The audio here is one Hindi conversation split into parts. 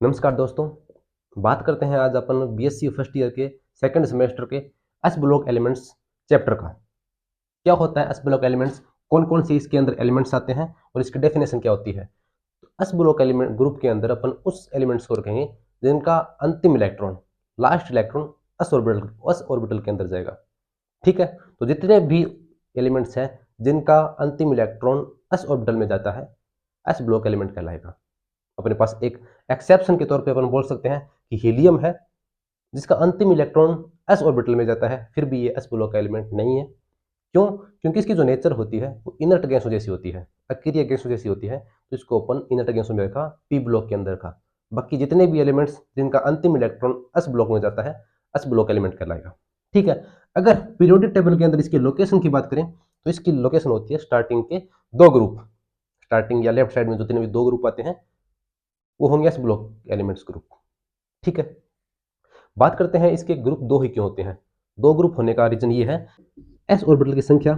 नमस्कार दोस्तों। बात करते हैं आज अपन बीएससी फर्स्ट ईयर के सेकंड सेमेस्टर के एस ब्लॉक एलिमेंट्स चैप्टर का। क्या होता है एस ब्लॉक एलिमेंट्स, कौन कौन से इसके अंदर एलिमेंट्स आते हैं और इसकी डेफिनेशन क्या होती है। तो एस ब्लॉक एलिमेंट ग्रुप के अंदर अपन उस एलिमेंट्स को रखेंगे जिनका अंतिम electron, last electron S orbital के अंदर जाएगा। ठीक है, तो जितने भी एलिमेंट्स हैं जिनका अंतिम इलेक्ट्रॉन एस ऑर्बिटल में जाता है, एस ब्लॉक एलिमेंट कहलाएगा। अपने पास एक एक्सेप्शन के तौर पे अपन बोल सकते हैं कि हीलियम है जिसका अंतिम इलेक्ट्रॉन एस ऑर्बिटल में जाता है, फिर भी ये एस ब्लॉक का एलिमेंट नहीं है। क्यों? क्योंकि इसकी जो नेचर होती है वो इनर्ट गैसों जैसी होती है, अक्रिय गैसों जैसी होती है, तो इसको अपन इनर्ट गैसों में रखा, पी ब्लॉक के अंदर रखा। बाकी जितने भी एलिमेंट्स जिनका अंतिम इलेक्ट्रॉन एस ब्लॉक में जाता है, एस ब्लॉक एलिमेंट कहलाएगा। ठीक है, अगर पीरियोडिक टेबल के अंदर इसकी लोकेशन की बात करें तो इसकी लोकेशन होती है स्टार्टिंग के दो ग्रुप, स्टार्टिंग या लेफ्ट साइड में जितने भी दो ग्रुप आते हैं वो होंगे एस ब्लॉक एलिमेंट्स ग्रुप। ठीक है, बात करते हैं इसके ग्रुप दो ही क्यों होते हैं। दो ग्रुप होने का रीजन ये है, एस ऑर्बिटल की संख्या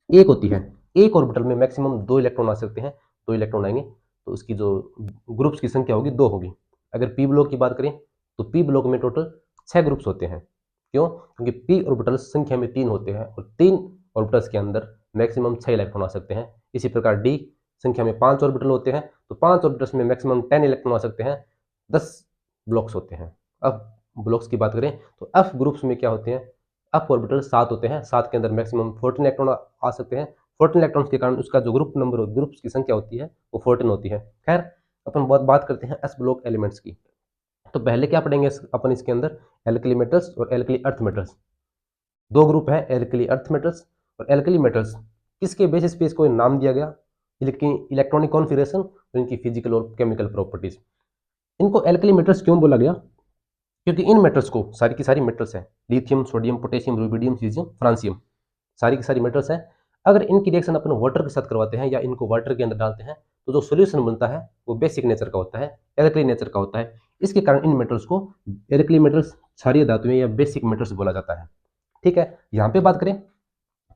एक होती है। एक ऑर्बिटल में मैक्सिमम दो इलेक्ट्रॉन आ सकते हैं, दो इलेक्ट्रॉन आएंगे तो उसकी जो ग्रुप्स की संख्या होगी दो होगी। अगर पी ब्लॉक की बात करें तो पी ब्लॉक में टोटल 6 ग्रुप्स होते हैं। क्यों? क्योंकि पी ऑर्बिटल्स संख्या में 3 होते हैं और 3 ऑर्बिटल्स के अंदर मैक्सिमम 6 इलेक्ट्रॉन आ सकते हैं। इसी प्रकार डी संख्या में 5 ऑर्बिटल होते हैं तो 5 ऑर्बिटल्स में मैक्सिमम 10 इलेक्ट्रॉन आ सकते हैं, 10 ब्लॉक्स होते हैं। अब ब्लॉक्स की बात करें तो एफ ग्रुप्स में क्या होते हैं, एफ ऑर्बिटल 7 होते हैं, 7 के अंदर मैक्सिमम 14 इलेक्ट्रॉन आ सकते हैं। 14 इलेक्ट्रॉन्स के कारण उसका जो ग्रुप नंबर, ग्रुप्स की संख्या होती है वो 14 होती है। खैर, अपन बहुत बात करते हैं एस ब्लॉक एलिमेंट्स की। तो पहले क्या पढ़ेंगे अपन इसके अंदर, एल्कली मेटल्स और एल्कली अर्थ मेटल्स। दो ग्रुप है, एल्कली अर्थ मेटल्स और एल्कली मेटल्स। किसके बेसिस पे इसको नाम दिया गया? इलेक्ट्रॉनिक कॉन्फिगरेशन और इनकी फिजिकल और केमिकल प्रॉपर्टीज। इनको एल्कली मेटल्स क्यों बोला गया? क्योंकि इन मेटल्स को, सारी की सारी मेटल्स हैं, lithium, sodium, potassium, rubidium, caesium, francium, सारी की सारी मेटल्स हैं। अगर इनकी रिएक्शन अपन वाटर के साथ करवाते हैं या इनको वाटर के अंदर डालते हैं तो जो सोल्यूशन बनता है वो बेसिक नेचर का होता है, एल्कली नेचर का होता है। इसके कारण इन मेटल्स को एल्कली मेटल्स, क्षारीय धातुएं या बेसिक मेटल्स बोला जाता है। ठीक है, यहाँ पे बात करें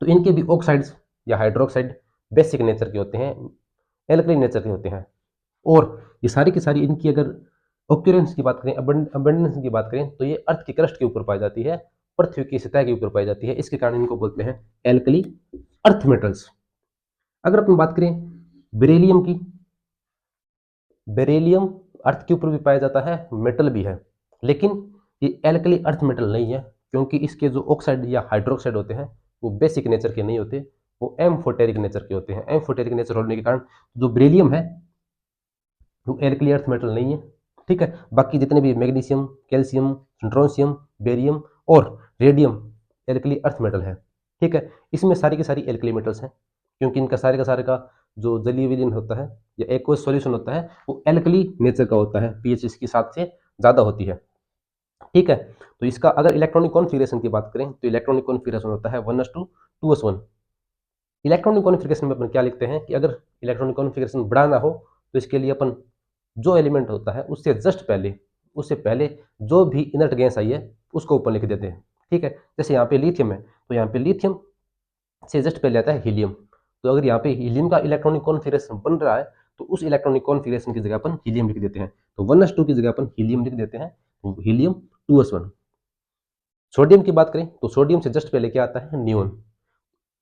तो इनके भी ऑक्साइड्स या हाइड्रोक्साइड बेसिक नेचर के होते हैं, एल्कली नेचर के होते हैं। और ये सारी की सारी इनकी अगर ऑक्यूरेंस की बात करें, अबंडेंस की बात करें तो ये अर्थ की क्रस्ट के ऊपर पाई जाती है, पृथ्वी की सतह के ऊपर पाई जाती है। इसके कारण इनको बोलते हैं एल्कली अर्थ मेटल्स। अगर अपन बात करें बेरिलियम की, बेरिलियम अर्थ के ऊपर भी पाया जाता है, मेटल भी है, लेकिन ये एल्कली अर्थ मेटल नहीं है क्योंकि इसके जो ऑक्साइड या हाइड्रोक्साइड होते हैं वो बेसिक नेचर के नहीं होते, वो एम्फोटेरिक नेचर के होते हैं। एम्फोटेरिक नेचर होने के कारण जो बेरिलियम है वो एल्कली अर्थ मेटल नहीं है। ठीक है, बाकी जितने भी मैग्नीशियम, कैल्शियम, स्ट्रोंशियम, बेरियम और रेडियम एल्कली अर्थ मेटल है। ठीक है, इसमें सारी की सारी एल्कली मेटल्स हैं क्योंकि इनका सारे का सारे का जो जलीय विलीन होता है या एक्वस सॉल्यूशन होता है वो एल्कली नेचर का होता है, पीएच इसकी 7 से ज़्यादा होती है। ठीक है, तो इसका अगर इलेक्ट्रॉनिक कॉन्फिगरेशन की बात करें तो इलेक्ट्रॉनिक कॉन्फिगरेशन होता है 1:2:1। इलेक्ट्रॉनिक कॉन्फिगरेशन में अपन क्या लिखते हैं कि अगर इलेक्ट्रॉनिक कॉन्फिगरेशन बढ़ाना हो तो इसके लिए अपन जो एलिमेंट होता है उससे जस्ट पहले, उससे पहले जो भी इनर्ट गैस आई है उसको ऊपर लिख देते हैं। ठीक है, जैसे यहाँ पे लिथियम है तो यहाँ पे लिथियम से जस्ट पहले आता है हीलियम। तो अगर यहाँ पे हीलियम का इलेक्ट्रॉनिक कॉन्फिगरेशन बन रहा है तो उस इलेक्ट्रॉनिक कॉन्फिगरेशन की जगह अपन हीलियम लिख देते हैं। तो 1:2 की जगह अपन हीलियम लिख देते हैं, तो हीलियम 2:1। सोडियम की बात करें तो सोडियम से जस्ट पहले क्या आता है? नियोन।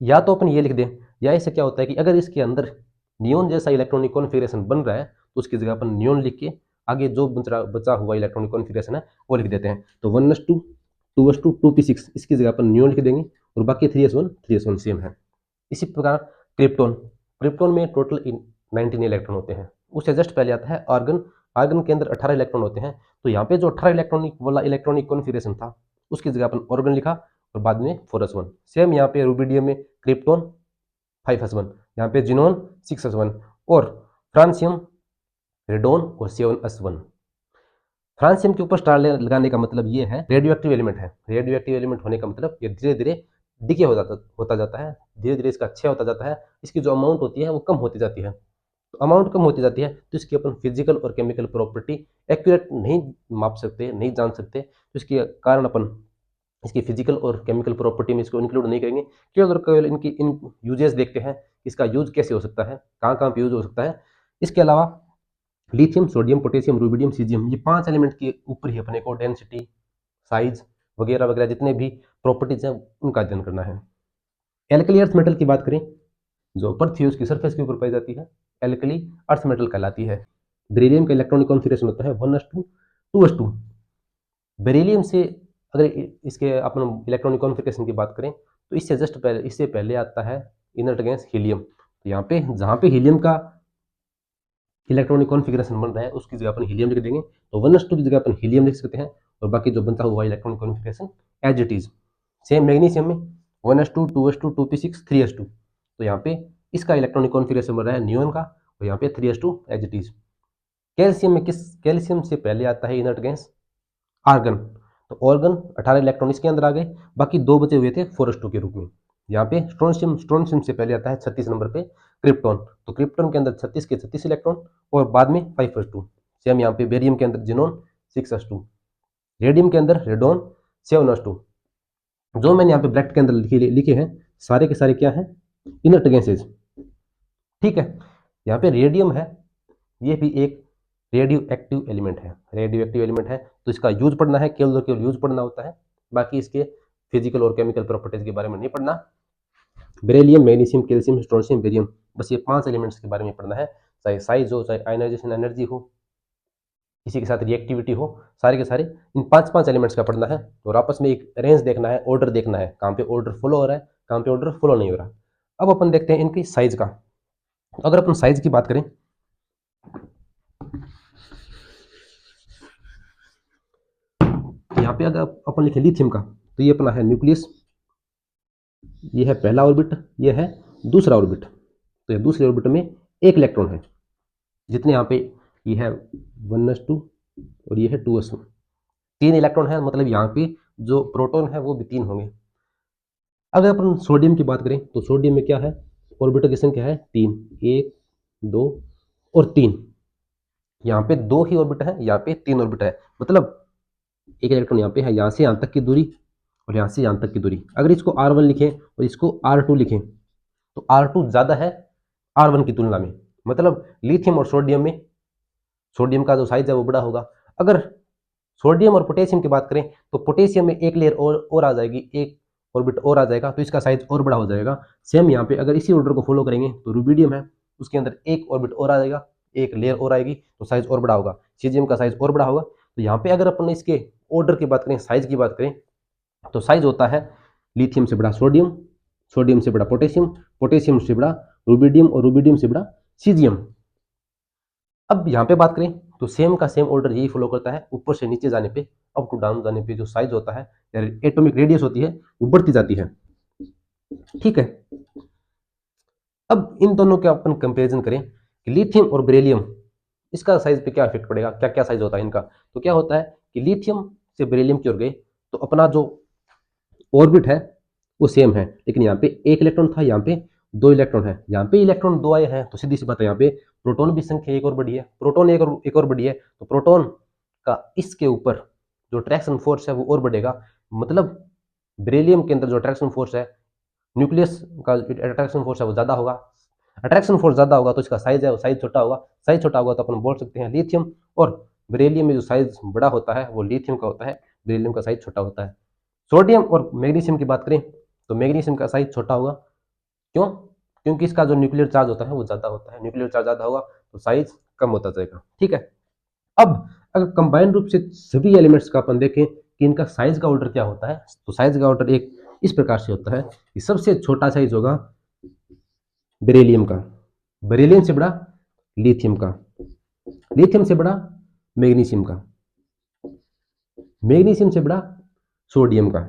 या तो अपन ये लिख दें, या इससे क्या होता है कि अगर इसके अंदर नियोन जैसा इलेक्ट्रॉनिक कॉन्फिगरेशन बन रहा है तो उसकी जगह अपन नियोन लिख के आगे जो बचा हुआ इलेक्ट्रॉनिक कॉन्फिगरेशन है वो लिख देते हैं। तो 1:2, 2:2, 2p6 इसकी जगह अपन नियोन लिख देंगे और बाकी 3s1 सेम है। इसी प्रकार क्रिप्टोन, क्रिप्टोन में टोटल 19 इलेक्ट्रॉन होते हैं। उससे जस्ट पहले आता है आर्गन, आर्गन के अंदर 18 इलेक्ट्रॉन होते हैं। तो यहाँ पे जो 18 इलेक्ट्रॉनिक वाला इलेक्ट्रॉनिक कॉन्फिगरेशन था उसकी जगह अपन ऑर्गन लिखा और बाद में 4s1। सेम यहाँ पे रूबिडियम में क्रिप्टोन 5s1, यहाँ पे जिनोन 6s1 और फ्रांसियम, रेडोन और 7s1। फ्रांसियम के ऊपर स्टार लगाने का मतलब ये है रेडियो एक्टिव एलिमेंट है। रेडियो एक्टिव एलिमेंट होने का मतलब ये धीरे धीरे डिके होता जाता है, धीरे धीरे इसका क्षय होता जाता है, इसकी जो अमाउंट होती है वो कम होती जाती है। तो अमाउंट कम होती जाती है तो इसकी अपन फिजिकल और केमिकल प्रॉपर्टी एक्यूरेट नहीं माप सकते, नहीं जान सकते, तो इसके कारण अपन इसकी फिजिकल और केमिकल प्रॉपर्टी में इसको इंक्लूड नहीं करेंगे। केवल और केवल इनकी इन यूजेस देखते हैं, इसका यूज कैसे हो सकता है, कहाँ कहाँ पे यूज हो सकता है। इसके अलावा lithium, sodium, potassium, rubidium, caesium, ये 5 एलिमेंट के ऊपर ही अपने को डेंसिटी, साइज वगैरह वगैरह जितने भी प्रॉपर्टीज हैं उनका अध्ययन करना है। एल्कली अर्थ मेटल की बात करें, जो पृथ्वी है उसकी सरफेस के ऊपर पाई जाती है, एल्कली अर्थ मेटल कहलाती है। बेरिलियम का इलेक्ट्रॉनिक कॉन्फिगरेशन होता है 1s2 2s2। बेरिलियम से अगर इसके अपन इलेक्ट्रॉनिक कॉन्फिगरेशन की बात करें तो इससे पहले आता है इनर्ट गैस हीलियम। तो यहाँ पे जहाँ पे हीलियम का इलेक्ट्रॉनिक कॉन्फिगरेशन बन रहा है उसकी जगह अपन हीलियम लिख देंगे, तो 1s2 की जगह अपन हीलियम लिख सकते हैं, और बाकी जो बनता हुआ electronic configuration as it is same. Magnesium में 1s2 2s2 2p6 3s2, तो यहाँ पे इसका इलेक्ट्रॉनिक कॉन्फिगरेशन बन रहा है नियोन का, और यहाँ पे 3s2 as it is. Calcium से पहले आता है इनर्ट गैस आर्गन, तो ऑर्गन 18 इलेक्ट्रॉन इसके अंदर आ गए, बाकी 2 बचे हुए थे 4s2 के रूप में। यहाँ पे स्ट्रोंशियम से पहले आता है 36 नंबर पे क्रिप्टॉन, तो क्रिप्टॉन के अंदर 36 के 36 इलेक्ट्रॉन और बाद में 5s2। सेम यहाँ पे बेरियम के अंदर जिनोन 6s2, रेडियम के अंदर रेडोन 7s2। जो मैंने यहाँ पे ब्रैकेट के अंदर लिखे हैं सारे के सारे क्या हैं, इनर्ट गैसेज। ठीक है, यहाँ पे रेडियम है, ये भी एक रेडियो एक्टिव एलिमेंट है, रेडियो एक्टिव एलिमेंट है, तो इसका यूज पढ़ना है, केवल और केवल यूज पढ़ना होता है, बाकी इसके फिजिकल और केमिकल प्रॉपर्टीज के बारे में नहीं पढ़ना। Beryllium, magnesium, calcium, strontium, barium, बस ये 5 एलिमेंट्स के बारे में पढ़ना है, चाहे साइज हो, चाहे आयनाइजेशन एनर्जी हो, इसी के साथ रिएक्टिविटी हो, सारे के सारे इन 5 एलिमेंट्स का पढ़ना है, और आपस में एक रेंज देखना है, ऑर्डर देखना है, कहाँ पे ऑर्डर फॉलो हो रहा है, कहाँ पे ऑर्डर फॉलो नहीं हो रहा। अब अपन देखते हैं इनकी साइज का। अगर अपन साइज की बात करें, यहाँ पे अगर अपन लिखे लिथियम का, तो ये अपना है न्यूक्लियस, ये है पहला ऑर्बिट, ये है दूसरा ऑर्बिट, तो ये दूसरे ऑर्बिट में एक इलेक्ट्रॉन है, जितने यहाँ पे ये है 1s2 और ये है 2s2, 3 इलेक्ट्रॉन है, मतलब यहाँ पे जो प्रोटॉन है वो भी 3 होंगे। अगर अपन सोडियम की बात करें तो सोडियम में क्या है, ऑर्बिटल की संख्या है 3, 1 2 और 3, यहाँ पे 2 ही ऑर्बिट है, यहाँ पे 3 ऑर्बिट है, मतलब एक इलेक्ट्रॉन यहाँ पे है, यहाँ से यहाँ तक की दूरी और यहाँ से यहाँ तक की दूरी। अगर इसको R1 लिखें और इसको R2 लिखें तो R2 ज़्यादा है R1 की तुलना में, मतलब लिथियम और सोडियम में सोडियम का जो साइज है वो बड़ा होगा। अगर सोडियम और पोटेशियम की बात करें तो पोटेशियम में एक लेयर और आ जाएगी, एक ऑर्बिट और आ जाएगा, तो इसका साइज और बड़ा हो जाएगा। सेम यहाँ पे अगर इसी ऑर्डर को फॉलो करेंगे तो रुबिडियम है, उसके अंदर एक ऑर्बिट और आ जाएगा, एक लेयर और आएगी, तो साइज और बड़ा होगा। सीजियम का साइज और बड़ा होगा। तो यहाँ पे अगर अपन इसके ऑर्डर की बात करें, साइज की बात करें, तो साइज होता है लिथियम से बड़ा सोडियम, सोडियम से बड़ा पोटेशियम, पोटेशियम से बड़ा रुबिडियम और रुबिडियम से बड़ा सीजियम। अब यहाँ पे बात करें तो सेम का सेम ऑर्डर यही फॉलो करता है, ऊपर से नीचे जाने पे, अप टू डाउन जाने पे जो साइज होता है या एटॉमिक रेडियस होती है वो बढ़ती जाती है। ठीक है, अब इन दोनों के अपन कंपैरिजन करें कि लिथियम और बेरिलियम, इसका साइज पे क्या इफेक्ट पड़ेगा, क्या क्या साइज होता है इनका। तो क्या होता है कि लिथियम से बेरिलियम की ओर गए तो अपना जो ऑर्बिट है वो सेम है, लेकिन यहाँ पे एक इलेक्ट्रॉन था, यहाँ पे 2 इलेक्ट्रॉन है, यहाँ पे इलेक्ट्रॉन 2 आए हैं, तो सीधी सी बात है यहाँ पे प्रोटॉन की संख्या एक और बढ़ी है, प्रोटॉन एक और बढ़ी है, तो प्रोटॉन का इसके ऊपर जो अट्रैक्शन फोर्स है वो और बढ़ेगा। मतलब बेरिलियम के अंदर जो अट्रैक्शन फोर्स है, न्यूक्लियस का अट्रैक्शन फोर्स है वो ज़्यादा होगा, अट्रैक्शन फोर्स ज़्यादा होगा तो इसका साइज है वो साइज छोटा होगा, साइज छोटा होगा तो अपन बोल सकते हैं लिथियम और बेरिलियम में जो साइज बड़ा होता है वो लिथियम का होता है, बेरिलियम का साइज छोटा होता है। सोडियम और मैग्नीशियम की बात करें तो मैग्नीशियम का साइज छोटा होगा, क्यों? क्योंकि इसका जो न्यूक्लियर चार्ज होता है वो ज़्यादा होता है, न्यूक्लियर चार्ज ज़्यादा होगा तो साइज कम होता जाएगा। ठीक है, अब अगर कंबाइंड रूप से सभी एलिमेंट्स का अपन देखें कि इनका साइज का ऑर्डर क्या होता है, तो साइज का ऑर्डर एक इस प्रकार से होता है कि सबसे छोटा साइज होगा बेरिलियम का, बेरिलियम से बड़ा लिथियम का, लिथियम से बड़ा मैग्नीशियम का, मैग्नीशियम से बड़ा सोडियम का,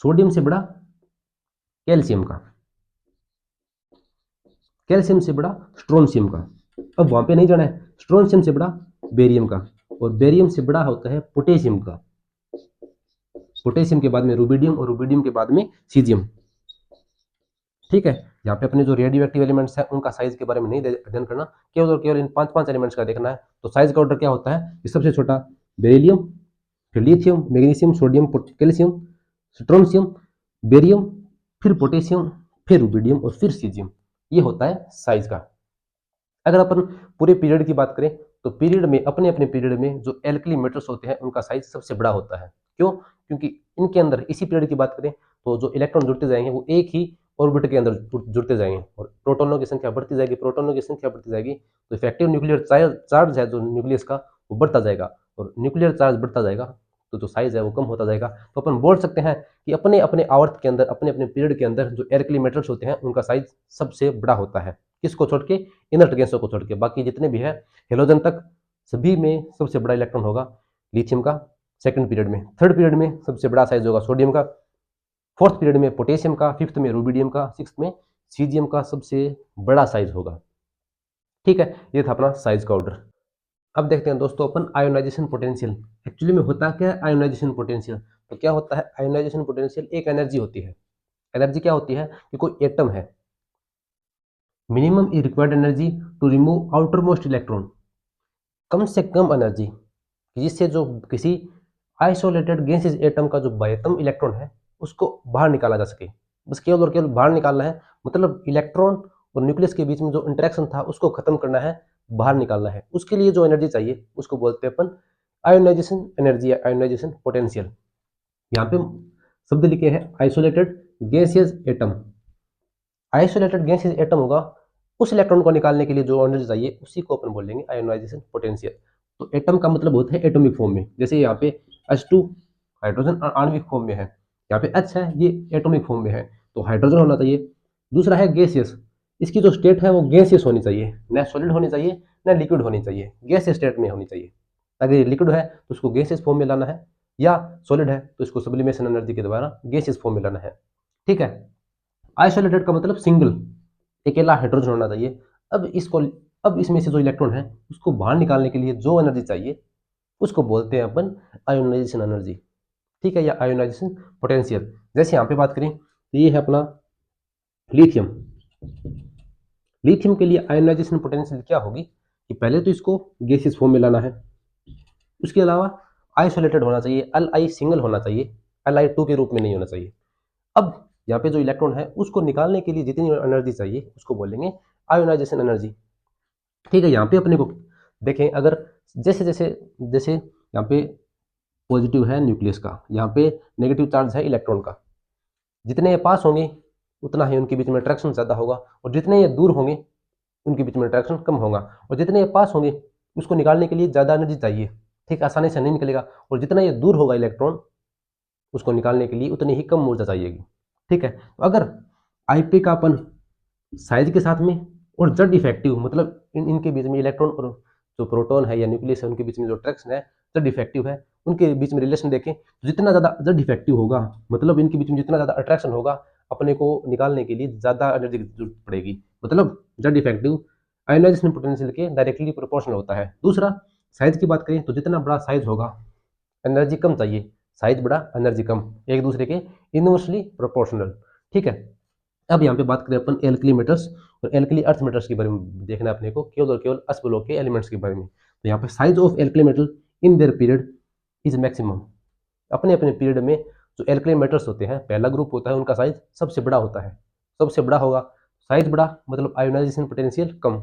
सोडियम से बड़ा कैल्शियम का, कैल्शियम से बड़ा स्ट्रोंशियम का। अब वहां पे नहीं जाना है, स्ट्रोंशियम से बड़ा बेरियम का, और बेरियम से बड़ा होता है पोटेशियम का, पोटेशियम के बाद में रुबिडियम और रुबिडियम के बाद में सीजियम। ठीक है, यहाँ पे अपने जो रेडियो एक्टिव एलिमेंट्स हैं उनका साइज के बारे में नहीं अध्ययन करना, केवल और केवल इन 5 एलिमेंट्स का देखना है। तो साइज का ऑर्डर क्या होता है कि सबसे छोटा बेरिलियम, फिर lithium, magnesium, sodium, calcium, strontium, barium, फिर पोटेशियम, फिर रुबिडियम और फिर सीजियम, ये होता है साइज का। अगर अपन पूरे पीरियड की बात करें तो पीरियड में अपने अपने पीरियड में जो एल्कली मेटल्स होते हैं उनका साइज सबसे बड़ा होता है। क्यों? क्योंकि इनके अंदर इसी पीरियड की बात करें तो जो इलेक्ट्रॉन जुड़ते जाएंगे वो एक ही ऑर्बिट के अंदर जुड़ते जाएंगे और प्रोटॉनों की संख्या बढ़ती जाएगी, प्रोटॉनों की संख्या बढ़ती जाएगी, तो इफेक्टिव न्यूक्लियर चार्ज है जो न्यूक्लियस का वो बढ़ता जाएगा, और न्यूक्लियर चार्ज बढ़ता जाएगा तो जो साइज है वो कम होता जाएगा। तो अपन बोल सकते हैं कि अपने अपने आवर्त के अंदर, अपने अपने पीरियड के अंदर जो एल्कली मेटल्स होते हैं उनका साइज सबसे बड़ा होता है। किसको छोड़ के? इनर्ट गैसों को छोड़ के। बाकी जितने भी है हेलोजन तक, सभी में सबसे बड़ा इलेक्ट्रॉन होगा लिथियम का सेकंड पीरियड में। थर्ड पीरियड में सबसे बड़ा साइज होगा सोडियम का, फोर्थ पीरियड में पोटेशियम का, फिफ्थ में रूबिडियम का, सिक्स्थ में सीजियम का सबसे बड़ा साइज होगा। ठीक है, ये था अपना साइज का ऑर्डर। अब देखते हैं दोस्तों अपन आयोनाइजेशन पोटेंशियल। एक्चुअली में होता क्या है आयोनाइजेशन पोटेंशियल? तो क्या होता है आयोनाइजेशन पोटेंशियल? एक एनर्जी होती है। एनर्जी क्या होती है कि कोई एटम है, minimum is required energy to remove outermost electron, कम से कम एनर्जी जिससे जो किसी आइसोलेटेड गैसेस एटम का जो बाह्यतम इलेक्ट्रॉन है उसको बाहर निकाला जा सके। बस केवल और केवल बाहर निकालना है, मतलब इलेक्ट्रॉन और न्यूक्लियस के बीच में जो इंटरेक्शन था उसको खत्म करना है, बाहर निकालना है। उसके लिए जो एनर्जी चाहिए उसको बोलते हैं अपन आयोनाइजेशन एनर्जी या आयोनाइजेशन पोटेंशियल। यहाँ पे शब्द लिखे हैं isolated gaseous atom. Isolated gaseous atom होगा, उस इलेक्ट्रॉन को निकालने के लिए जो एनर्जी चाहिए उसी को अपन बोलेंगे आयोनाइजेशन पोटेंशियल। तो एटम का मतलब होता है एटॉमिक फॉर्म में, जैसे यहाँ पे H2 हाइड्रोजन आणविक फॉर्म में है, यहाँ पे H है ये एटॉमिक फॉर्म में है, तो हाइड्रोजन होना चाहिए। दूसरा है गैसियस, इसकी जो स्टेट है वो गैसियस होनी चाहिए, न सॉलिड होनी चाहिए न लिक्विड होनी चाहिए, गैस स्टेट में होनी चाहिए। अगर ये लिक्विड है तो उसको गैसियस फॉर्म में लाना है, या सॉलिड है तो इसको सब्लिमेशन एनर्जी के द्वारा गैसियस फॉर्म में लाना है। ठीक है, आइसोलेटेड का मतलब सिंगल, अकेला हाइड्रोजन होना चाहिए। अब इसमें से जो इलेक्ट्रॉन है उसको बाहर निकालने के लिए जो एनर्जी चाहिए उसको बोलते हैं अपन आयोनाइजेशन एनर्जी। ठीक है, या आयोनाइजेशन पोटेंशियल। जैसे यहाँ पे बात करें तो ये है अपना लिथियम। लिथियम के लिए आयोनाइजेशन पोटेंशियल क्या होगी कि पहले तो इसको गैसियस फॉर्म में लाना है, उसके अलावा आइसोलेटेड होना चाहिए, Li सिंगल होना चाहिए, Li2 के रूप में नहीं होना चाहिए। अब यहाँ पे जो इलेक्ट्रॉन है उसको निकालने के लिए जितनी एनर्जी चाहिए उसको बोलेंगे आयोनाइजेशन एनर्जी। ठीक है, यहाँ पे अपने को देखें, अगर जैसे जैसे जैसे यहाँ पे पॉजिटिव है न्यूक्लियस का, यहाँ पे नेगेटिव चार्ज है इलेक्ट्रॉन का, जितने ये पास होंगे उतना ही उनके बीच में अट्रैक्शन ज़्यादा होगा, और जितने ये दूर होंगे उनके बीच में अट्रैक्शन कम होगा, और जितने ये पास होंगे उसको निकालने के लिए ज़्यादा एनर्जी चाहिए। ठीक, आसानी से नहीं निकलेगा, और जितना ये दूर होगा इलेक्ट्रॉन उसको निकालने के लिए उतनी ही कम ऊर्जा चाहिएगी। ठीक है, तो अगर आईपी का अपन साइज के साथ में और जेड इफेक्टिव, मतलब इनके बीच में इलेक्ट्रॉन और जो प्रोटॉन है या न्यूक्लियस है उनके बीच में जो अट्रैक्शन है जेड इफेक्टिव है, उनके बीच में रिलेशन देखें तो जितना ज़्यादा जेड इफेक्टिव होगा, मतलब इनके बीच में जितना ज़्यादा अट्रैक्शन होगा अपने को निकालने के लिए ज़्यादा एनर्जी की जरूरत पड़ेगी, मतलब जेड इफेक्टिव आयोनाइजेशन पोटेंशियल के डायरेक्टली प्रोपोर्शनल होता है। दूसरा, साइज की बात करें तो जितना बड़ा साइज होगा एनर्जी कम चाहिए, साइज बड़ा एनर्जी कम, एक दूसरे के इनवर्सली प्रोपोर्शनल। ठीक है, अब यहाँ पे बात करें अपन एल्कली मेटल्स और एल्कली अर्थ मेटल्स के बारे में देखना है अपने को, केवल और केवल अष्टबलों के एलिमेंट्स के बारे में। तो यहाँ पे size of alkali metal in their period is maximum. अपने अपने पीरियड में जो एल्कली मेटल्स होते हैं पहला ग्रुप होता है उनका साइज सबसे बड़ा होता है, सबसे बड़ा होगा, साइज बड़ा मतलब आयोनाइजेशन पोटेंशियल कम,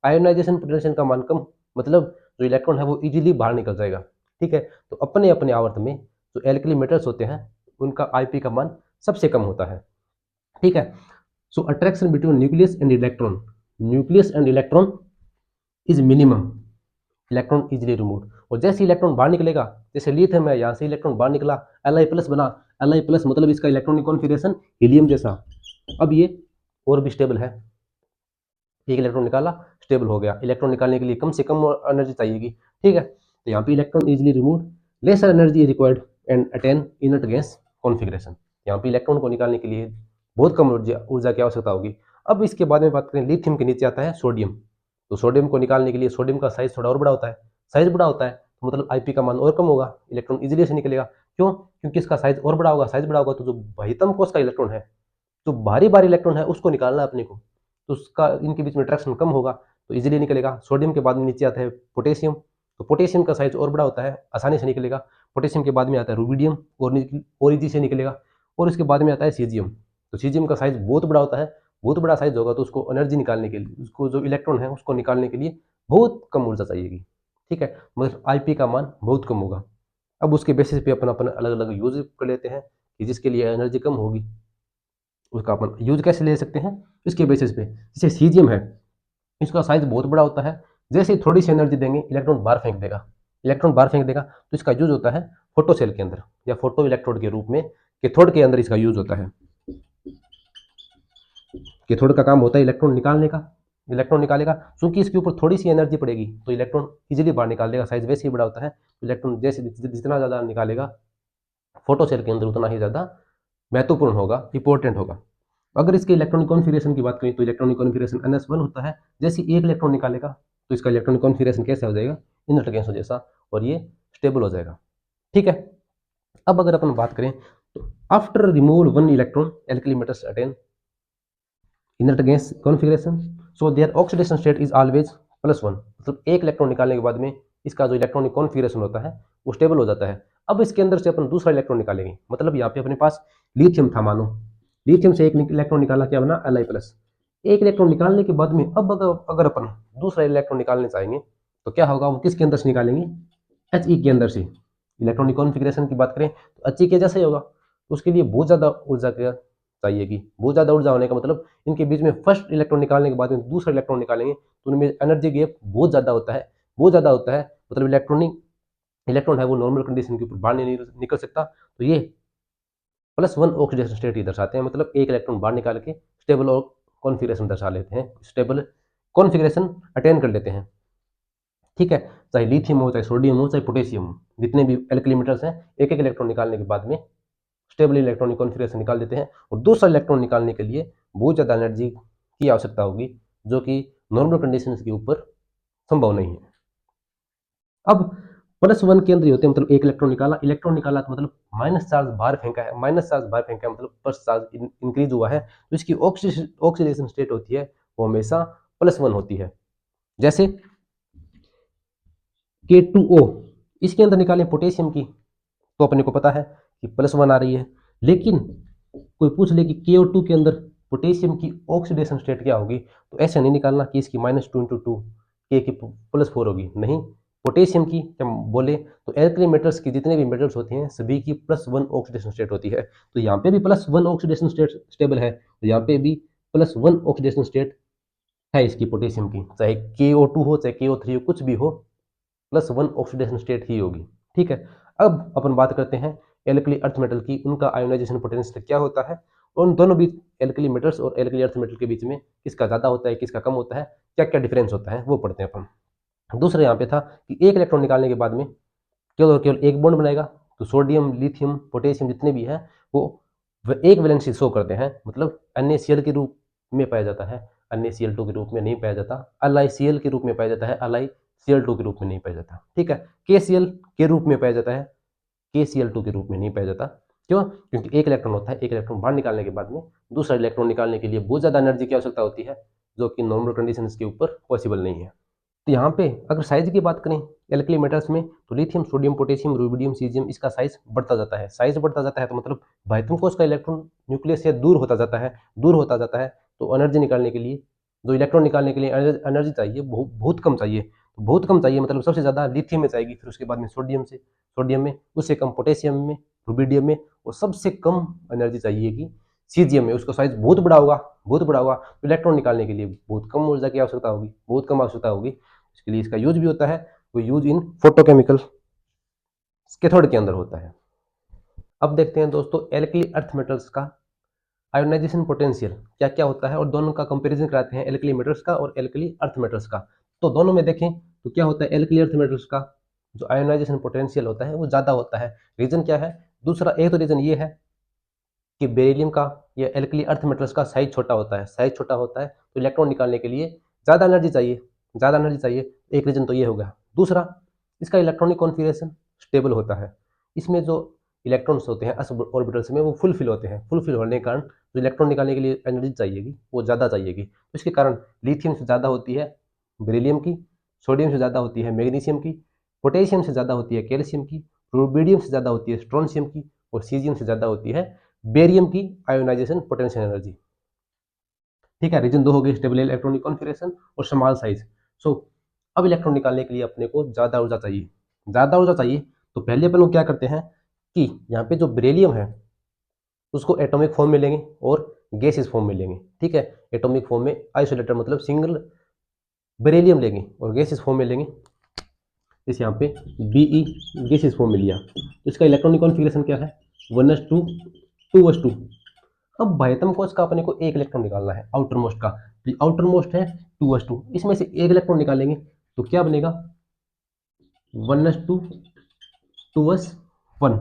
आयोनाइजेशन पोटेंशियल का मान कम मतलब जो इलेक्ट्रॉन है वो इजीली बाहर निकल जाएगा। ठीक है, तो अपने अपने आवर्त में जो एल्कली मेटल्स होते हैं उनका आईपी का मान सबसे कम होता है। ठीक है, so attraction between nucleus and electron is minimum, electron easily remove. और जैसे इलेक्ट्रॉन बाहर निकलेगा, जैसे लिथियम है यहाँ से इलेक्ट्रॉन बाहर निकला, Li+ बना, Li+ मतलब इसका इलेक्ट्रॉनिक कॉन्फिगरेशन हीलियम जैसा। अब ये और भी स्टेबल है, एक इलेक्ट्रॉन निकाला स्टेबल हो गया, इलेक्ट्रॉन निकालने के लिए कम से कम एनर्जी चाहिएगी। ठीक है, तो यहाँ पे electron easily remove, lesser energy required and attain inert gas configuration. यहाँ पे इलेक्ट्रॉन को निकालने के लिए बहुत कम ऊर्जा की आवश्यकता होगी। अब इसके बाद में बात करें लिथियम के नीचे आता है सोडियम। तो सोडियम को निकालने के लिए सोडियम का साइज थोड़ा और बड़ा होता है, साइज बड़ा होता है तो मतलब आईपी का मान और कम होगा, इलेक्ट्रॉन इजीली से निकलेगा। क्यों? क्योंकि इसका साइज और बड़ा होगा, साइज बड़ा होगा तो जो बाह्यतम कोश का इलेक्ट्रॉन है, जो भारी भारी इलेक्ट्रॉन है उसको निकालना है अपने को, तो उसका इनके बीच में अट्रैक्शन कम होगा तो इजीली निकलेगा। सोडियम के बाद में नीचे आता है पोटेशियम, तो पोटेशियम का साइज और बड़ा होता है, आसानी से निकलेगा। पोटेशियम के बाद में आता है रूबिडियम और इजी से निकलेगा। और इसके बाद में आता है सीजियम, तो सीजियम का साइज बहुत बड़ा होता है, बहुत बड़ा साइज होगा तो उसको एनर्जी निकालने के लिए, उसको जो इलेक्ट्रॉन है उसको निकालने के लिए बहुत कम ऊर्जा चाहिएगी। ठीक है, मतलब आईपी का मान बहुत कम होगा। अब उसके बेसिस पे अपन अपन अलग अलग यूज कर लेते हैं कि जिसके लिए एनर्जी कम होगी उसका अपन यूज कैसे ले सकते हैं इसके बेसिस पे। जैसे सीजियम है, इसका साइज बहुत बड़ा होता है, जैसे ही थोड़ी सी एनर्जी देंगे इलेक्ट्रॉन बाहर फेंक देगा। इलेक्ट्रॉन बाहर फेंक देगा तो इसका यूज होता है फोटो सेल के अंदर या फोटो इलेक्ट्रोड के रूप में, कैथोड के अंदर इसका यूज होता है। कैथोड का काम होता है इलेक्ट्रॉन निकालने का, इलेक्ट्रॉन निकालेगा, क्योंकि इसके ऊपर थोड़ी सी एनर्जी पड़ेगी तो इलेक्ट्रॉन इजीली बाहर निकाल देगा। साइज वैसे ही बड़ा होता है, इलेक्ट्रॉन जैसे जितना ज़्यादा निकालेगा फोटो सेल के अंदर उतना ही ज़्यादा महत्वपूर्ण होगा, इंपॉर्टेंट होगा। अगर इसके इलेक्ट्रॉनिक कॉन्फिगरेशन की बात करें तो इलेक्ट्रॉनिक कॉन्फिगरेशन NS1 होता है। जैसे एक इलेक्ट्रॉन निकालेगा तो इसका इलेक्ट्रॉनिक कॉन्फिगरेशन कैसा हो जाएगा, इनर्ट गैसों जैसा, और ये स्टेबल हो जाएगा। ठीक है, अब अगर अपन बात करें तो after removal one electron alkali metals attain inert gas configuration, so their oxidation state is always +1। मतलब एक इलेक्ट्रॉन निकालने के बाद में इसका जो इलेक्ट्रॉनिक कॉन्फिगरेशन होता है वो स्टेबल हो जाता है। अब इसके अंदर से अपन दूसरा इलेक्ट्रॉन निकालेंगे, मतलब यहाँ पे अपने पास लिथियम था, मानो लिथियम से एक इलेक्ट्रॉन निकाला, क्या बना, Li+। एक इलेक्ट्रॉन निकालने के बाद में अब अगर अपन दूसरा इलेक्ट्रॉन निकालने चाहेंगे तो क्या होगा, वो किसके अंदर से निकालेंगे, He के अंदर से। इलेक्ट्रॉनिक कॉन्फिगरेशन की बात करें तो He के जैसा ही होगा, तो उसके लिए बहुत ज़्यादा ऊर्जा चाहिएगी। बहुत ज़्यादा ऊर्जा होने का मतलब इनके बीच में फर्स्ट इलेक्ट्रॉन निकालने के बाद में दूसरा इलेक्ट्रॉन निकालेंगे तो उनमें एनर्जी गैप बहुत ज़्यादा होता है, बहुत ज़्यादा होता है। मतलब इलेक्ट्रॉन है वो नॉर्मल कंडीशन के ऊपर बाहर नहीं निकल सकता, तो ये +1 ऑक्सीडेशन स्टेट ही दर्शाते हैं। मतलब एक इलेक्ट्रॉन बाहर निकाल के स्टेबल और कॉन्फिगरेशन दर्शा लेते हैं, स्टेबल कॉन्फिगरेशन अटेन कर लेते हैं। ठीक है, चाहे लिथियम हो, चाहे सोडियम हो, चाहे पोटेशियम हो, जितने भी एल्कली मेटल्स हैं एक एक इलेक्ट्रॉन निकालने के बाद में स्टेबल इलेक्ट्रॉनिक कॉन्फिगरेशन निकाल देते हैं। और दूसरा इलेक्ट्रॉन निकालने के लिए बहुत ज़्यादा एनर्जी की आवश्यकता होगी, जो कि नॉर्मल कंडीशन के ऊपर संभव नहीं है। अब +1 के अंदर ही होते हैं, मतलब एक इलेक्ट्रॉन निकाला तो मतलब माइनस चार्ज बाहर फेंका है, माइनस चार्ज बाहर फेंका है मतलब प्लस चार्ज इंक्रीज हुआ है, तो इसकी ऑक्सीडेशन स्टेट होती है वो हमेशा +1 होती है। जैसे K2O, इसके अंदर निकालें पोटेशियम की तो अपने को पता है कि +1 आ रही है, लेकिन कोई पूछ ले कि KO2 के अंदर पोटेशियम की ऑक्सीडेशन स्टेट क्या होगी, तो ऐसा नहीं निकालना कि इसकी -2 × 2 के की +4 होगी, नहीं। पोटेशियम की जब बोले तो एल्कली मेटल्स की जितने भी मेटल्स होते हैं सभी की +1 ऑक्सीडेशन स्टेट होती है, तो यहाँ पे भी +1 ऑक्सीडेशन स्टेट स्टेबल है, तो यहाँ पे भी +1 ऑक्सीडेशन स्टेट है इसकी पोटेशियम की, चाहे KO2 हो चाहे KO3 हो, कुछ भी हो +1 ऑक्सीडेशन स्टेट ही होगी। ठीक है, अब अपन बात करते हैं एल्कली अर्थ मेटल की, उनका आयोनाइजेशन पोटेंशियल क्या होता है, उन दोनों बीच एल्कली मेटल्स और एल्कली अर्थ मेटल के बीच में किसका ज़्यादा होता है किसका कम होता है, क्या क्या डिफरेंस होता है वो पढ़ते हैं अपन। दूसरा यहाँ पे था कि एक इलेक्ट्रॉन निकालने के बाद में केवल और केवल एक बॉन्ड बनाएगा, तो सोडियम, लिथियम, पोटेशियम जितने भी हैं वो एक वैलेंसी शो करते हैं, मतलब NaCl के रूप में पाया जाता है, NaCl2 के रूप में नहीं पाया जाता, LiCl के रूप में पाया जाता है, LiCl2 के रूप में नहीं पाया जाता। ठीक है, KCl के रूप में पाया जाता है, KCl2 के रूप में नहीं पाया जाता। क्यों? क्योंकि एक इलेक्ट्रॉन होता है, एक इलेक्ट्रॉन बाहर निकालने के बाद में दूसरा इलेक्ट्रॉन निकालने के लिए बहुत ज़्यादा एनर्जी की आवश्यकता होती है, जो कि नॉर्मल कंडीशंस के ऊपर पॉसिबल नहीं है। तो यहाँ पे अगर साइज की बात करें एल्कली मेटल्स में तो lithium, sodium, potassium, rubidium, caesium, इसका साइज बढ़ता जाता है। साइज बढ़ता जाता है तो मतलब बाह्यतम कोश का इलेक्ट्रॉन न्यूक्लियस से दूर होता जाता है, दूर होता जाता है, तो एनर्जी निकालने के लिए, जो इलेक्ट्रॉन निकालने के लिए एनर्जी चाहिए बहुत कम चाहिए, तो बहुत कम चाहिए मतलब सबसे ज़्यादा लिथियम में चाहिए, फिर उसके बाद में सोडियम में, उससे कम पोटेशियम में, रुबिडियम में, और सबसे कम एनर्जी चाहिए कि सीजियम में। उसका साइज बहुत बड़ा होगा, बहुत बड़ा होगा, तो इलेक्ट्रॉन निकालने के लिए बहुत कम ऊर्जा की आवश्यकता होगी, बहुत कम आवश्यकता होगी। इसके लिए इसका यूज भी होता है, वो यूज इन फोटोकेमिकल कैथोड के अंदर होता है। अब देखते हैं दोस्तों एल्कली अर्थ मेटल्स का आयोनाइजेशन पोटेंशियल क्या क्या होता है, और दोनों का कंपैरिजन कराते हैं, एल्कली मेटल्स का और एल्कली अर्थ मेटल्स का। तो दोनों में देखें तो क्या होता है, एल्कली अर्थ मेटल्स का जो आयोनाइजेशन पोटेंशियल होता है वो ज़्यादा होता है। रीजन क्या है, दूसरा एक तो रीजन ये है कि बेरिलियम का या एल्कली अर्थ मेटल्स का साइज छोटा होता है, साइज छोटा होता है तो इलेक्ट्रॉन निकालने के लिए ज़्यादा एनर्जी चाहिए, ज़्यादा एनर्जी चाहिए। एक रीजन तो ये हो गया। दूसरा, इसका इलेक्ट्रॉनिक कॉन्फिगरेशन स्टेबल होता है, इसमें जो इलेक्ट्रॉन्स होते हैं एस ऑर्बिटल्स में वो फुलफिल होते हैं, फुलफिल होने के कारण जो इलेक्ट्रॉन निकालने के लिए एनर्जी चाहिएगी वो ज़्यादा चाहिएगी, तो इसके कारण लिथियम से ज़्यादा होती है बेरिलियम की, सोडियम से ज़्यादा होती है मैग्नीशियम की, पोटेशियम से ज़्यादा होती है कैल्शियम की, रुबिडियम से ज़्यादा होती है स्ट्रोंशियम की, और सीजियम से ज़्यादा होती है बेरियम की आयोनाइजेशन पोटेंशियल एनर्जी। ठीक है, रीजन 2 हो गई स्टेबल इलेक्ट्रॉनिक कॉन्फ़िगरेशन और स्मॉल साइज। सो अब इलेक्ट्रॉन निकालने के लिए अपने को ज़्यादा ऊर्जा चाहिए। ज़्यादा ऊर्जा चाहिए तो पहले अपन लोग क्या करते हैं कि यहाँ पे जो बेरिलियम है उसको एटॉमिक फॉर्म में लेंगे और गैसियस फॉर्म में लेंगे। ठीक है, एटॉमिक फॉर्म में आइसोलेटर मतलब सिंगल बेरिलियम लेंगे और गैसियस फॉर्म में लेंगे। इस यहाँ पे Be गैसियस फॉर्म में लिया तो इसका इलेक्ट्रॉनिक कॉन्फ़िगरेशन क्या है 1s2 2s2। अब बाह्यतम कोश का अपने को एक इलेक्ट्रॉन निकालना है आउटर मोस्ट का, तो आउटर मोस्ट है 2s2, इसमें से एक इलेक्ट्रॉन निकालेंगे तो क्या बनेगा 1s2 2s1।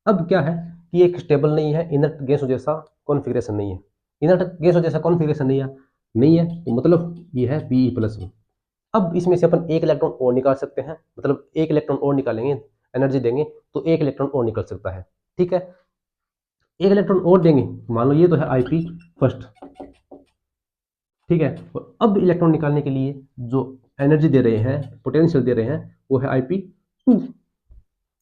अब क्या है कि एक स्टेबल नहीं है, इनर्ट गैसों जैसा कॉन्फ़िगरेशन नहीं है, इनर्ट गैसों जैसा कॉन्फ़िगरेशन नहीं है तो मतलब ये है Be+1। अब इसमें से अपन एक इलेक्ट्रॉन और निकाल सकते हैं, मतलब एक इलेक्ट्रॉन और निकालेंगे, एनर्जी देंगे तो एक इलेक्ट्रॉन और निकल सकता है। ठीक है, एक इलेक्ट्रॉन और देंगे, मान लो ये तो है Ip फर्स्ट। ठीक है, और अब इलेक्ट्रॉन निकालने के लिए जो एनर्जी दे रहे हैं, पोटेंशियल दे रहे हैं, वो है Ip2।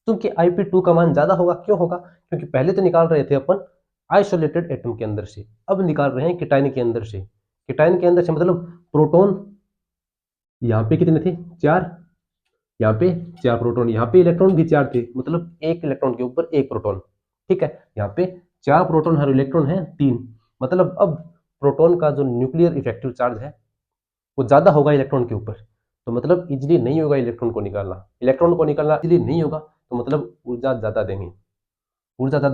क्योंकि Ip2 का मान ज्यादा होगा, क्यों होगा, क्योंकि पहले तो निकाल रहे थे अपन आइसोलेटेड एटम के अंदर से, अब निकाल रहे हैं किटाइन के अंदर से। किटाइन के अंदर से मतलब प्रोटॉन यहाँ पे कितने थे 4, यहाँ पे 4 प्रोटॉन, यहाँ पे इलेक्ट्रॉन भी 4 थे, मतलब एक इलेक्ट्रॉन के ऊपर एक प्रोटॉन। ठीक है, यहाँ पे 4 प्रोटॉन हर इलेक्ट्रॉन है 3, मतलब अब प्रोटॉन का जो न्यूक्लियर इफेक्टिव चार्ज है वो ज्यादा होगा इलेक्ट्रॉन के ऊपर, तो मतलब इजीली नहीं होगा इलेक्ट्रॉन को निकालना इजीली नहीं होगा, तो मतलब ऊर्जा ज्यादा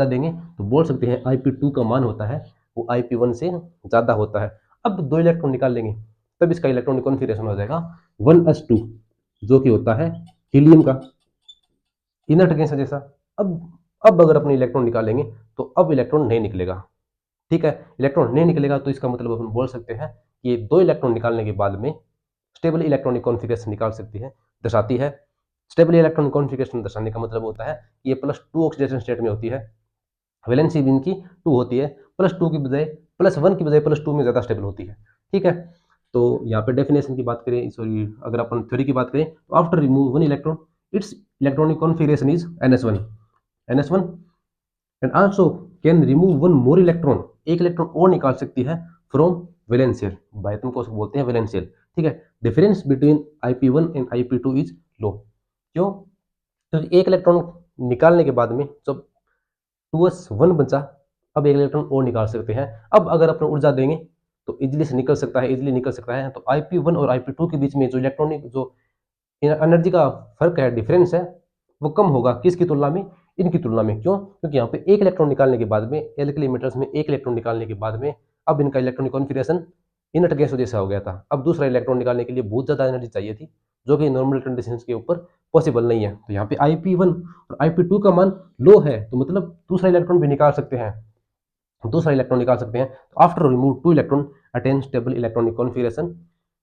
देंगे तो बोल सकते हैं Ip2 का मान होता है वो Ip1 से ज्यादा होता है। अब 2 इलेक्ट्रॉन निकाल लेंगे तब इसका इलेक्ट्रॉनिक कॉन्फ़िगरेशन हो जाएगा 1s2, जो कि होता है हीलियम का इनर्ट गैस है जैसा। अब अगर अपने इलेक्ट्रॉन निकालेंगे तो अब इलेक्ट्रॉन नहीं निकलेगा। ठीक है, इलेक्ट्रॉन नहीं निकलेगा तो इसका मतलब अपन बोल सकते हैं कि ये 2 इलेक्ट्रॉन निकालने के बाद में स्टेबल इलेक्ट्रॉनिक कॉन्फ़िगरेशन निकाल सकती है, दर्शाती है। स्टेबल इलेक्ट्रॉनिक कॉन्फ़िगरेशन दर्शाने का मतलब होता है कि ये +2 ऑक्सीडेशन स्टेट में होती है, वैलेंसी भी इनकी 2 होती है, +2 की बजाय +1 की बजाय +2 में ज़्यादा स्टेबल होती है। ठीक है, तो यहाँ पे डेफिनेशन की बात करें, सॉरी अगर अपन थ्योरी की बात करें तो after remove one electron it's electronic configuration is ns1 and also can remove one more electron, एक इलेक्ट्रॉन और निकाल सकती है फ्रॉम वैलेंशियल, बाह्यतम को बोलते हैं वैलेंशियल। ठीक है, difference between Ip1 and Ip2 is low. क्यों, क्योंकि एक इलेक्ट्रॉन निकालने के बाद में जब 2s1 बचा, अब एक इलेक्ट्रॉन और निकाल सकते हैं। अब अगर अपन ऊर्जा देंगे तो इजीली निकल सकता है। तो Ip1 और Ip2 के बीच में जो इलेक्ट्रॉनिक जो एनर्जी का फर्क है, डिफरेंस है, वो कम होगा किसकी तुलना में, इनकी तुलना में। क्यों, क्योंकि यहाँ पे एक इलेक्ट्रॉन निकालने के बाद में, एल्कली मेटल्स में एक इलेक्ट्रॉन निकालने के बाद में अब इनका इलेक्ट्रॉनिक कॉन्फ़िगरेशन इनर्ट गैस जैसा हो गया था। अब दूसरा इलेक्ट्रॉन निकालने के लिए बहुत ज़्यादा एनर्जी चाहिए थी, जो कि नॉर्मल कंडीशंस के ऊपर पॉसिबल नहीं है। तो यहाँ पे Ip1 और Ip2 का मान लो है, तो मतलब दूसरा इलेक्ट्रॉन भी निकाल सकते हैं, तो after remove 2 electron attain stable electronic configuration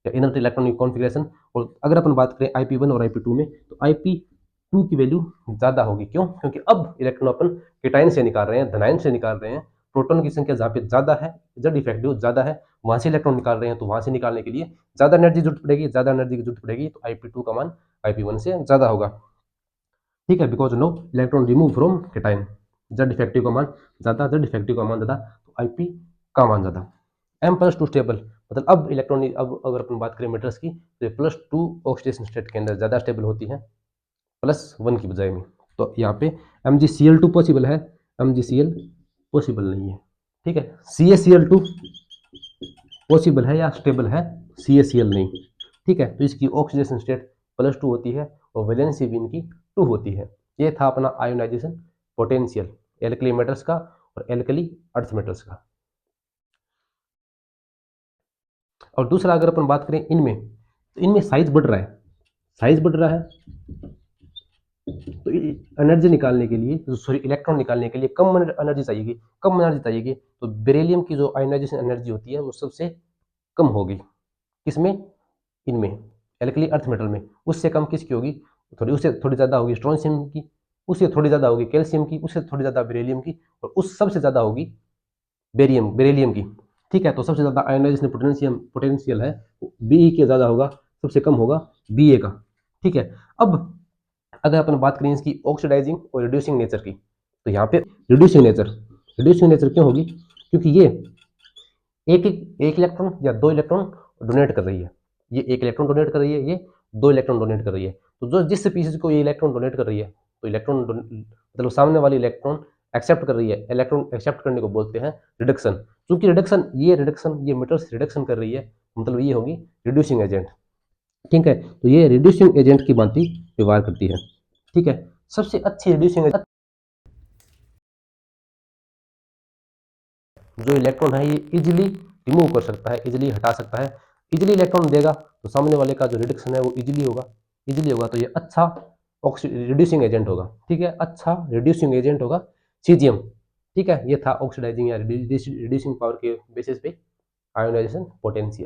या इनर्ट इलेक्ट्रॉनिक कॉन्फ़िगरेशन। और अगर अपन बात करें Ip1 और Ip2 में, तो Ip2 की वैल्यू ज़्यादा होगी। क्यों, क्योंकि अब इलेक्ट्रॉन अपन केटाइन से निकाल रहे हैं, धनायन से निकाल रहे हैं, प्रोटॉन की संख्या जहाँ पे ज़्यादा है, जेड इफेक्टिव ज़्यादा है, वहाँ से इलेक्ट्रॉन निकाल रहे हैं, तो वहाँ से निकालने के लिए ज़्यादा एनर्जी की जरूरत पड़ेगी, तो Ip2 का मान Ip1 से ज़्यादा होगा। ठीक है, because no electron remove from cation, Z effective का मान ज़्यादा, तो Ip का मान ज़्यादा। M+2 स्टेबल, मतलब अब इलेक्ट्रॉनिक, अब अगर अपन बात करें मेटल्स की तो +2 ऑक्सीडेशन स्टेट के अंदर ज़्यादा स्टेबल होती है +1 की बजाय में। तो यहाँ पे MgCl2 पॉसिबल है, MgCl पॉसिबल नहीं है। ठीक है, CaCl2 पॉसिबल है या स्टेबल है, CaCl नहीं। ठीक है, तो इसकी ऑक्सीडेशन स्टेट +2 होती है और वैलेंसी भी इनकी 2 होती है। ये था अपना आयोनाइजेशन पोटेंशियल एल्कली मेटल्स का और एल्कली अर्थ मेटल्स का। और दूसरा अगर अपन बात करें इनमें, तो इनमें साइज बढ़ रहा है, तो एनर्जी निकालने के लिए, सॉरी इलेक्ट्रॉन निकालने के लिए कम एनर्जी चाहिएगी, तो बेरिलियम की जो आयोनाइजेशन एनर्जी होती है वो सबसे कम होगी। किसमें, इनमें एल्कली अर्थ मेटल में। उससे कम किसकी होगी, उससे थोड़ी ज़्यादा होगी स्ट्रोंशियम की, उससे थोड़ी ज़्यादा होगी कैल्शियम की, उससे थोड़ी ज़्यादा बेरिलियम की, और उस सबसे ज़्यादा होगी बेरिलियम की। ठीक है, तो सबसे ज़्यादा आयोनाइजेशन पोटेंशियल है Be के ज़्यादा होगा, सबसे कम होगा Ba का। ठीक है, अब अगर अपन बात करें इसकी ऑक्सीडाइजिंग और रिड्यूसिंग नेचर की, तो यहाँ पे रिड्यूसिंग नेचर क्यों होगी, क्योंकि ये एक इलेक्ट्रॉन या दो इलेक्ट्रॉन डोनेट कर रही है। ये एक इलेक्ट्रॉन डोनेट कर रही है, ये दो इलेक्ट्रॉन डोनेट कर रही है। तो जो जिस स्पीशीज को ये इलेक्ट्रॉन डोनेट कर रही है, तो मतलब सामने वाली इलेक्ट्रॉन एक्सेप्ट कर रही है, इलेक्ट्रॉन एक्सेप्ट करने को बोलते हैं रिडक्शन। क्योंकि रिडक्शन ये मेटल्स रिडक्शन कर रही है, मतलब ये होगी रिड्यूसिंग एजेंट। ठीक है, तो ये रिड्यूसिंग एजेंट की भांति व्यवहार करती है। ठीक है, सबसे अच्छी रिड्यूसिंग एजेंट जो इलेक्ट्रॉन है ये इजिली रिमूव कर सकता है, इजिली हटा सकता है। इजिली इलेक्ट्रॉन देगा तो सामने वाले का जो रिडक्शन है वो इजिली होगा, तो ये अच्छा रिड्यूसिंग एजेंट होगा। ठीक है, अच्छा रिड्यूसिंग एजेंट होगा सीजियम। ठीक है, ये था ऑक्सीडाइजिंग या रिड्यूसिंग पावर के बेसिस पे आयोनाइजेशन पोटेंशियल।